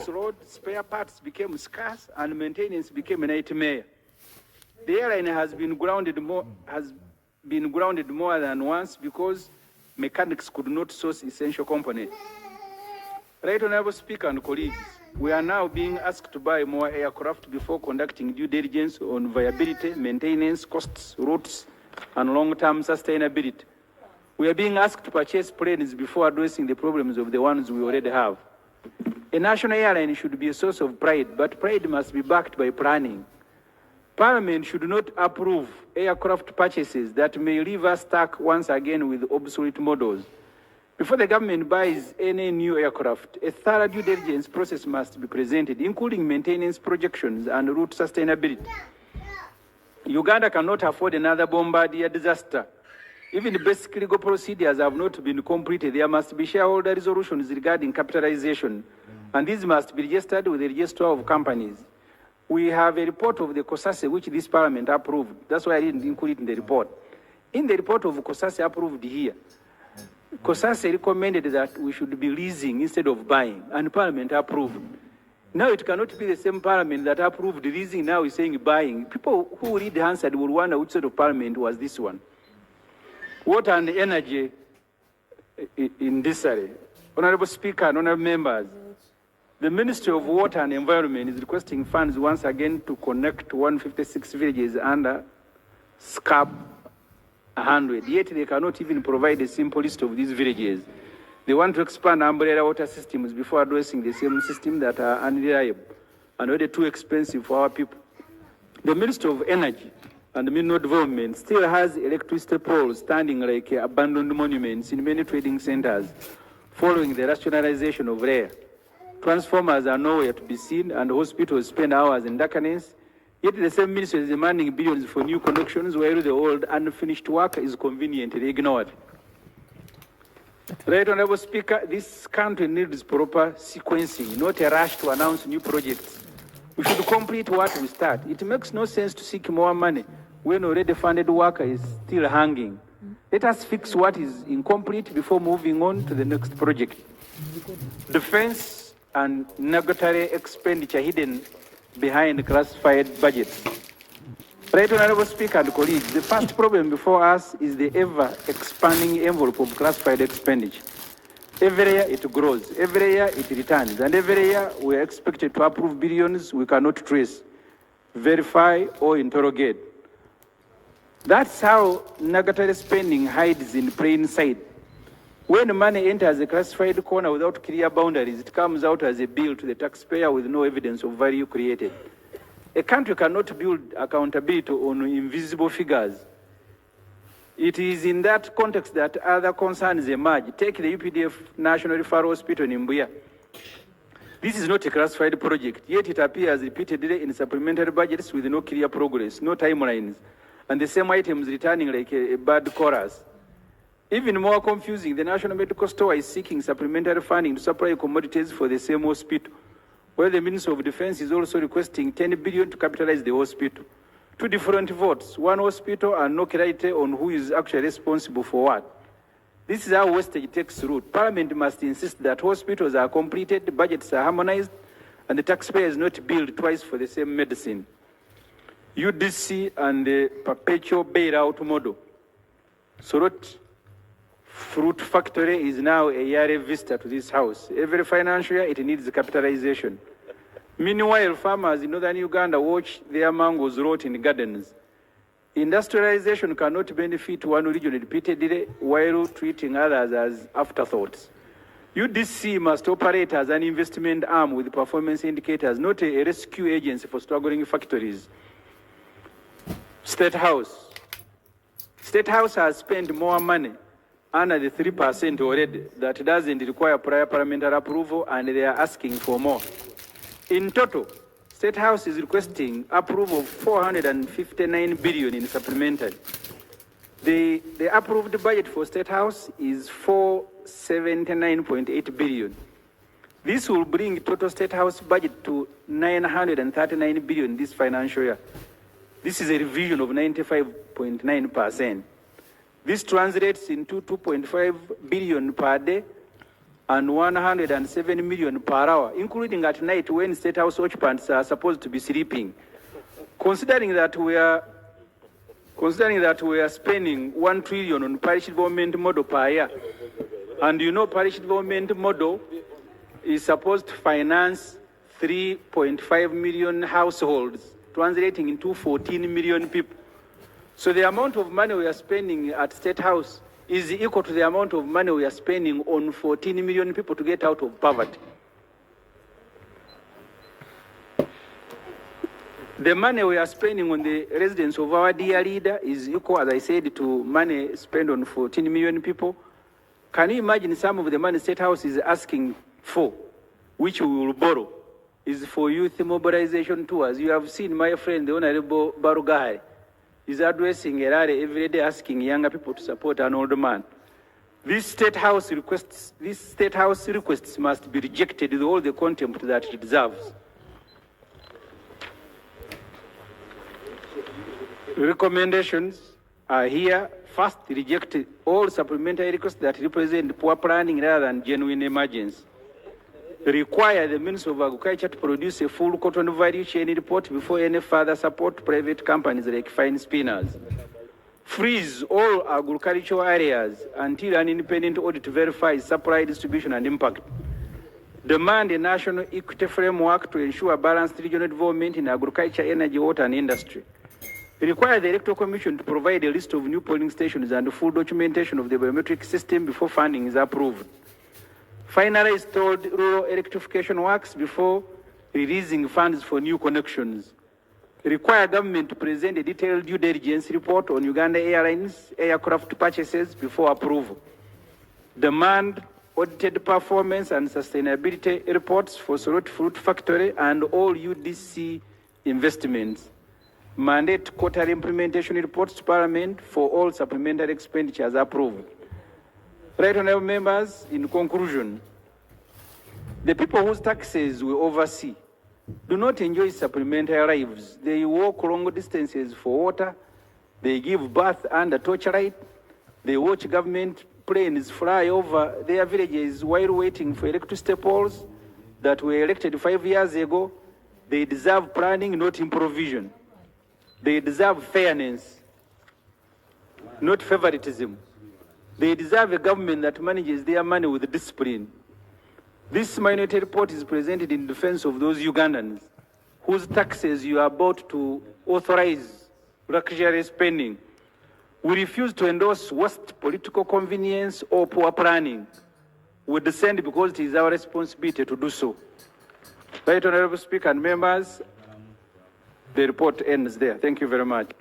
slowed, spare parts became scarce, and maintenance became a nightmare. The airline has been grounded more than once because mechanics could not source essential components. Right, Honorable Speaker and colleagues, we are now being asked to buy more aircraft before conducting due diligence on viability, maintenance, costs, routes, and long-term sustainability. We are being asked to purchase planes before addressing the problems of the ones we already have. A national airline should be a source of pride, but pride must be backed by planning. Parliament should not approve aircraft purchases that may leave us stuck once again with obsolete models. Before the government buys any new aircraft, a thorough due diligence process must be presented, including maintenance projections and route sustainability. Uganda cannot afford another Bombardier disaster. Even the basic legal procedures have not been completed. There must be shareholder resolutions regarding capitalization, and these must be registered with the Register of Companies. We have a report of the COSASE which this Parliament approved. That's why I didn't include it in the report. In the report of COSASE approved here, COSASE recommended that we should be leasing instead of buying, and Parliament approved. Now it cannot be the same Parliament that approved leasing, now is saying buying. People who read Hansard will wonder which sort of Parliament was this one. Water and energy in this area. Honorable Speaker and honorable members, the Ministry of Water and Environment is requesting funds once again to connect 156 villages under SCAP 100, yet they cannot even provide a simple list of these villages. They want to expand umbrella water systems before addressing the same system that are unreliable and already too expensive for our people. The Ministry of Energy and Mineral Development still has electricity poles standing like abandoned monuments in many trading centers following the rationalization of RAIL. Transformers are nowhere to be seen, and hospitals spend hours in darkness. Yet the same ministry is demanding billions for new connections, while the old unfinished work is conveniently ignored. Right, Honorable Speaker, this country needs proper sequencing, not a rush to announce new projects. We should complete what we start. It makes no sense to seek more money when already funded work is still hanging. Let us fix what is incomplete before moving on to the next project. Defense and negatory expenditure hidden behind classified budgets. Right, Honorable Speaker and colleagues, the first problem before us is the ever-expanding envelope of classified expenditure. Every year it grows, every year it returns, and every year we are expected to approve billions we cannot trace, verify, or interrogate. That's how negatory spending hides in plain sight. When money enters a classified corner without clear boundaries, it comes out as a bill to the taxpayer with no evidence of value created. A country cannot build accountability on invisible figures. It is in that context that other concerns emerge. Take the UPDF National Referral Hospital in Mbuya. This is not a classified project, yet it appears repeatedly in supplementary budgets with no clear progress, no timelines, and the same items returning like a bad chorus. Even more confusing, the National Medical Store is seeking supplementary funding to supply commodities for the same hospital, where the Minister of Defense is also requesting 10 billion to capitalize the hospital. Two different votes, one hospital and no clarity on who is actually responsible for what. This is how wastage takes root. Parliament must insist that hospitals are completed, budgets are harmonized, and the taxpayer is not billed twice for the same medicine. UDC and the perpetual bailout model. Sorot Fruit Factory is now a yearly visitor to this house. Every financial year, it needs capitalization. Meanwhile, farmers in northern Uganda watch their mangoes rot in gardens. Industrialization cannot benefit one region repeatedly while treating others as afterthoughts. UDC must operate as an investment arm with performance indicators, not a rescue agency for struggling factories. State House. State House has spent more money under the 3% already that doesn't require prior parliamentary approval, and they are asking for more. In total, State House is requesting approval of 459 billion in supplementary. The approved budget for State House is 479.8 billion. This will bring total State House budget to 939 billion this financial year. This is a revision of 95.9%. This translates into 2.5 billion per day and 107 million per hour, including at night when State House occupants are supposed to be sleeping. Considering that we are spending 1 trillion on parish development model per year, and you know parish development model is supposed to finance 3.5 million households, translating into 14 million people. So the amount of money we are spending at State House is equal to the amount of money we are spending on 14 million people to get out of poverty. The money we are spending on the residence of our dear leader is equal, as I said, to money spent on 14 million people. Can you imagine some of the money State House is asking for, which we will borrow, is for youth mobilization tours? You have seen my friend, the Honorable Barugai, is addressing a rally every day asking younger people to support an old man. These State House requests must be rejected with all the contempt that it deserves. Recommendations are here. First, reject all supplementary requests that represent poor planning rather than genuine emergency. Require the Ministry of Agriculture to produce a full cotton value chain report before any further support to private companies like fine spinners. Freeze all agricultural areas until an independent audit verifies supply, distribution, and impact. Demand a national equity framework to ensure balanced regional development in agriculture, energy, water, and industry. Require the Electoral Commission to provide a list of new polling stations and full documentation of the biometric system before funding is approved. Finalize stalled rural electrification works before releasing funds for new connections. Require government to present a detailed due diligence report on Uganda Airlines aircraft purchases before approval. Demand audited performance and sustainability reports for Soroti Fruit Factory and all UDC investments. Mandate quarterly implementation reports to Parliament for all supplementary expenditures approved. Right, honorable members, in conclusion, the people whose taxes we oversee do not enjoy supplementary lives. They walk long distances for water, they give birth under torchlight, they watch government planes fly over their villages while waiting for electricity poles that were elected 5 years ago. They deserve planning, not improvisation. They deserve fairness, not favoritism. They deserve a government that manages their money with discipline. This minority report is presented in defense of those Ugandans whose taxes you are about to authorize luxury spending. We refuse to endorse worst political convenience or poor planning. We dissent because it is our responsibility to do so. Right, Honorable Speaker and members, the report ends there. Thank you very much.